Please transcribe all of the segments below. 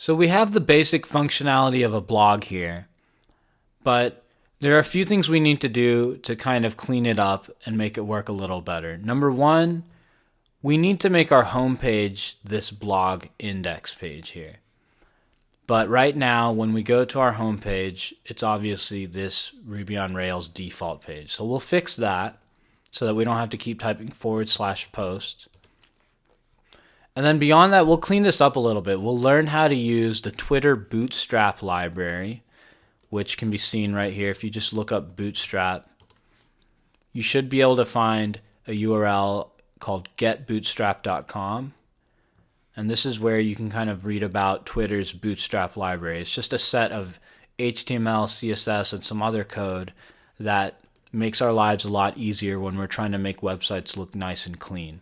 So we have the basic functionality of a blog here, but there are a few things we need to do to kind of clean it up and make it work a little better. Number one, we need to make our homepage this blog index page here. But right now, when we go to our homepage, it's obviously this Ruby on Rails default page. So we'll fix that so that we don't have to keep typing /post. And then beyond that, we'll clean this up a little bit. We'll learn how to use the Twitter Bootstrap library, which can be seen right here. If you just look up Bootstrap, you should be able to find a URL called getbootstrap.com. And this is where you can kind of read about Twitter's Bootstrap library. It's just a set of HTML, CSS, and some other code that makes our lives a lot easier when we're trying to make websites look nice and clean.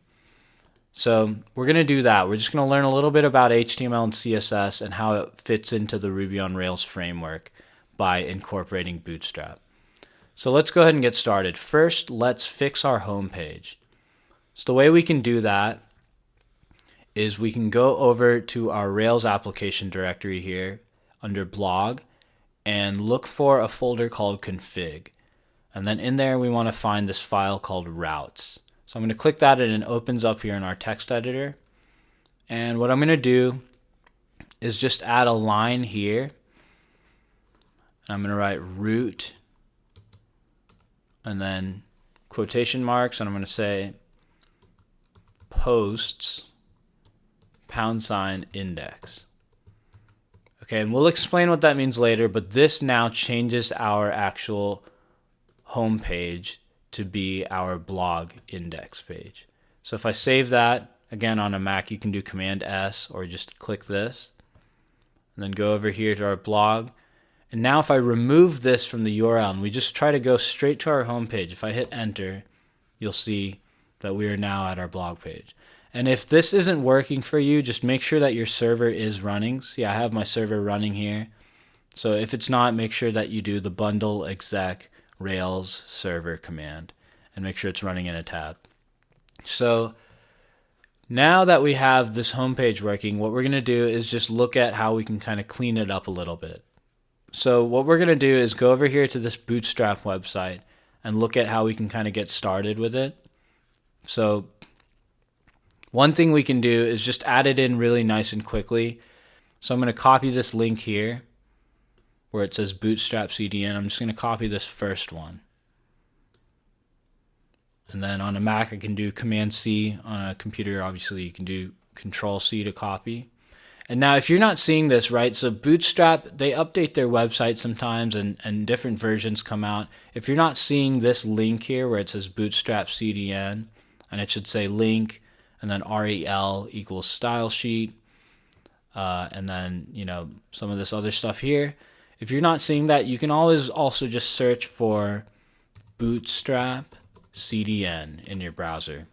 So we're going to do that. We're just going to learn a little bit about HTML and CSS and how it fits into the Ruby on Rails framework by incorporating Bootstrap. So let's go ahead and get started. First, let's fix our home page. So the way we can do that is we can go over to our Rails application directory here under blog and look for a folder called config. And then in there we want to find this file called routes. So I'm going to click that and it opens up here in our text editor. And what I'm going to do is just add a line here. And I'm going to write root and then quotation marks, and I'm going to say posts $index. Okay, and we'll explain what that means later, but this now changes our actual home page to be our blog index page. So if I save that, again on a Mac you can do Command S or just click this and then go over here to our blog. And now if I remove this from the URL and we just try to go straight to our home page, if I hit enter, you'll see that we are now at our blog page. And if this isn't working for you, just make sure that your server is running. See, I have my server running here. So if it's not, make sure that you do the bundle exec Rails server command and make sure it's running in a tab. So now that we have this homepage working, what we're going to do is just look at how we can kind of clean it up a little bit. So what we're going to do is go over here to this Bootstrap website and look at how we can kind of get started with it. So one thing we can do is just add it in really nice and quickly. So I'm going to copy this link here where it says Bootstrap CDN. I'm just going to copy this first one. And then on a Mac I can do Command C. On a computer obviously you can do Control C to copy. And now if you're not seeing this, right, so Bootstrap, they update their website sometimes and different versions come out. If you're not seeing this link here where it says Bootstrap CDN and it should say link and then REL equals style sheet, and then, you know, some of this other stuff here. If you're not seeing that, you can always also just search for Bootstrap CDN in your browser.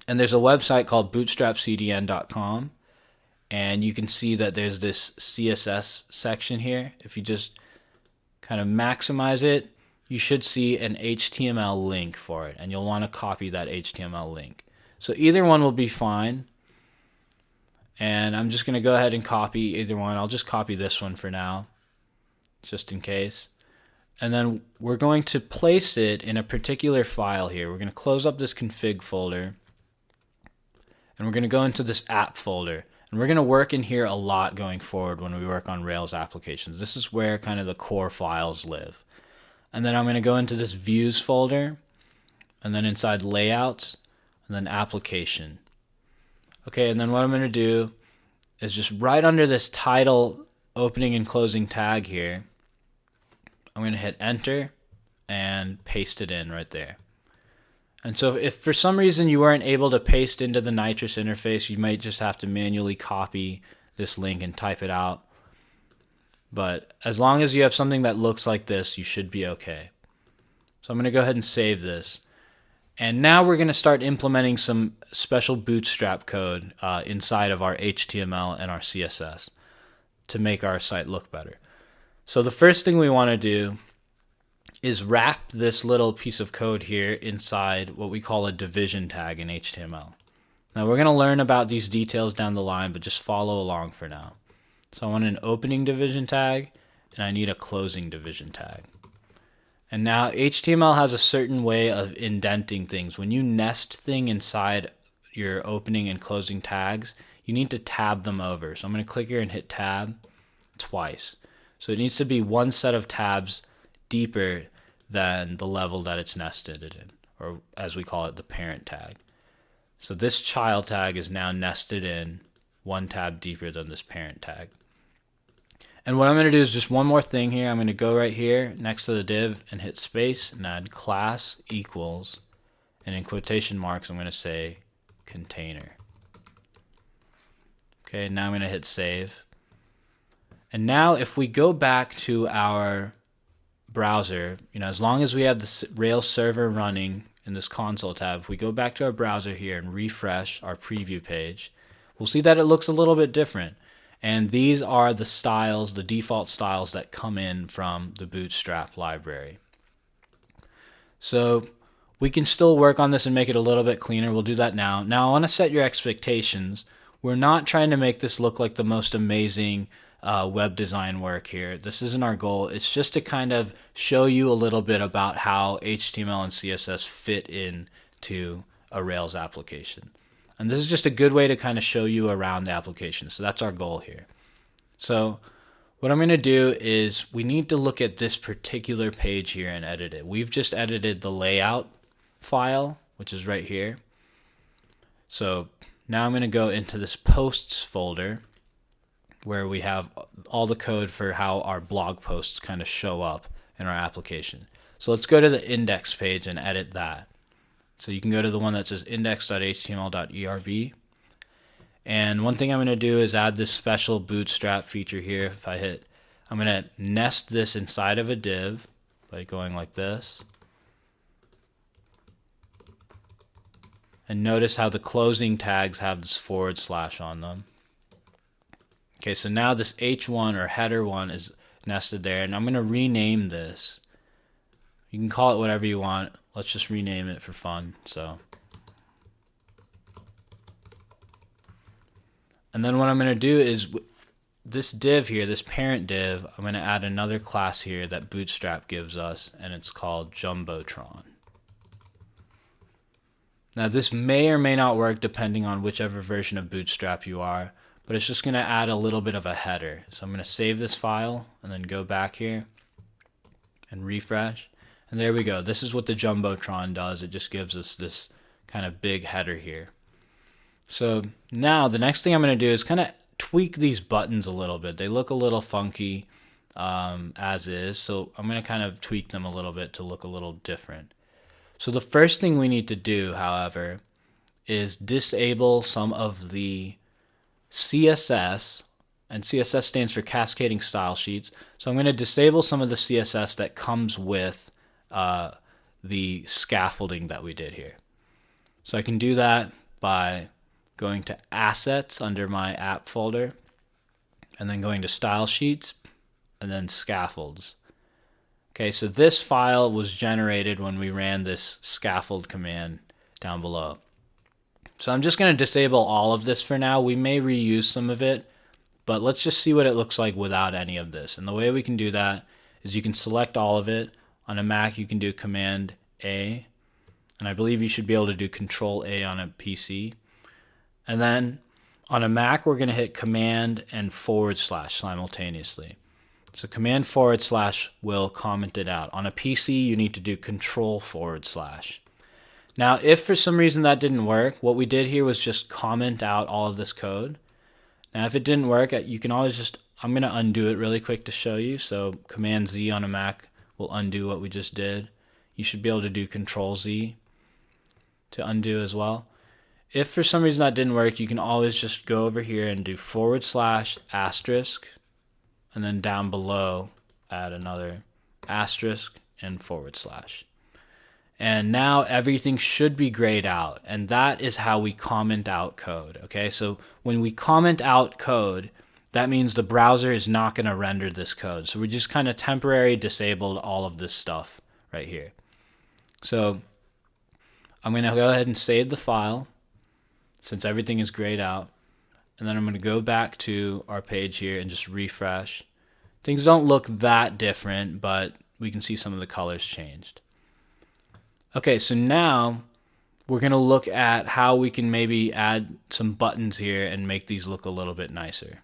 And there's a website called bootstrapcdn.com, and you can see that there's this CSS section here. If you just kind of maximize it, you should see an HTML link for it, and you'll want to copy that HTML link. So either one will be fine, and I'm just going to go ahead and copy either one. I'll just copy this one for now, just in case. And then we're going to place it in a particular file here. We're going to close up this config folder, and we're going to go into this app folder. And we're going to work in here a lot going forward when we work on Rails applications. This is where kind of the core files live. And then I'm going to go into this views folder, and then inside layouts, and then application. Okay, and then what I'm going to do is just right under this title opening and closing tag here, I'm going to hit enter and paste it in right there. And so if for some reason you weren't able to paste into the Nitrous interface, you might just have to manually copy this link and type it out. But as long as you have something that looks like this, you should be okay. So I'm going to go ahead and save this. And now we're going to start implementing some special Bootstrap code inside of our HTML and our CSS to make our site look better. So the first thing we want to do is wrap this little piece of code here inside what we call a division tag in HTML. Now we're going to learn about these details down the line, but just follow along for now. So I want an opening division tag, and I need a closing division tag. And now HTML has a certain way of indenting things. When you nest thing inside your opening and closing tags, you need to tab them over. So I'm going to click here and hit tab twice. So it needs to be one set of tabs deeper than the level that it's nested in, or as we call it, the parent tag. So this child tag is now nested in one tab deeper than this parent tag. And what I'm going to do is just one more thing here. I'm going to go right here next to the div and hit space and add class equals, and in quotation marks I'm going to say container. Okay, now I'm going to hit save. And now if we go back to our browser, as long as we have the Rails server running in this console tab, if we go back to our browser here and refresh our preview page, we'll see that it looks a little bit different. And these are the styles, the default styles that come in from the Bootstrap library. So we can still work on this and make it a little bit cleaner. We'll do that now. Now I want to set your expectations. We're not trying to make this look like the most amazing web design work here. This isn't our goal. It's just to kind of show you a little bit about how HTML and CSS fit into a Rails application. And this is just a good way to kind of show you around the application. So that's our goal here. So what I'm going to do is we need to look at this particular page here and edit it. We've just edited the layout file, which is right here. So now I'm going to go into this posts folder where we have all the code for how our blog posts kind of show up in our application. So let's go to the index page and edit that. So you can go to the one that says index.html.erb. And one thing I'm going to do is add this special Bootstrap feature here. If I hit, I'm going to nest this inside of a div by going like this. And notice how the closing tags have this / on them. Okay, so now this H1 or header one is nested there, and I'm going to rename this. You can call it whatever you want. Let's just rename it for fun. So, and then what I'm going to do is this div here, this parent div, I'm going to add another class here that Bootstrap gives us, and it's called Jumbotron. Now this may or may not work depending on whichever version of Bootstrap you are, but it's just going to add a little bit of a header. So I'm going to save this file and then go back here and refresh. And there we go. This is what the Jumbotron does. It just gives us this kind of big header here. So now the next thing I'm going to do is kind of tweak these buttons a little bit. They look a little funky as is, so I'm going to kind of tweak them a little bit to look a little different. So the first thing we need to do, however, is disable some of the CSS, and CSS stands for cascading style sheets. So I'm going to disable some of the CSS that comes with the scaffolding that we did here. So I can do that by going to assets under my app folder and then going to style sheets and then scaffolds. Okay, so this file was generated when we ran this scaffold command down below. So I'm just going to disable all of this for now. We may reuse some of it, but let's just see what it looks like without any of this. And the way we can do that is you can select all of it. On a Mac, you can do Command A, and I believe you should be able to do Control A on a PC. And then on a Mac, we're going to hit Command and / simultaneously. So Command / will comment it out. On a PC, you need to do Control /. Now, if for some reason that didn't work, what we did here was just comment out all of this code. Now, if it didn't work, you can always just, I'm going to undo it really quick to show you. So Command Z on a Mac will undo what we just did. You should be able to do Control Z to undo as well. If for some reason that didn't work, you can always just go over here and do /*, and then down below add another asterisk and /. And now everything should be grayed out, and that is how we comment out code. Okay, so when we comment out code, that means the browser is not going to render this code. So we just kind of temporarily disabled all of this stuff right here. So I'm going to go ahead and save the file since everything is grayed out. and then I'm going to go back to our page here and just refresh. Things don't look that different, but we can see some of the colors changed. Okay, so now we're going to look at how we can maybe add some buttons here and make these look a little bit nicer.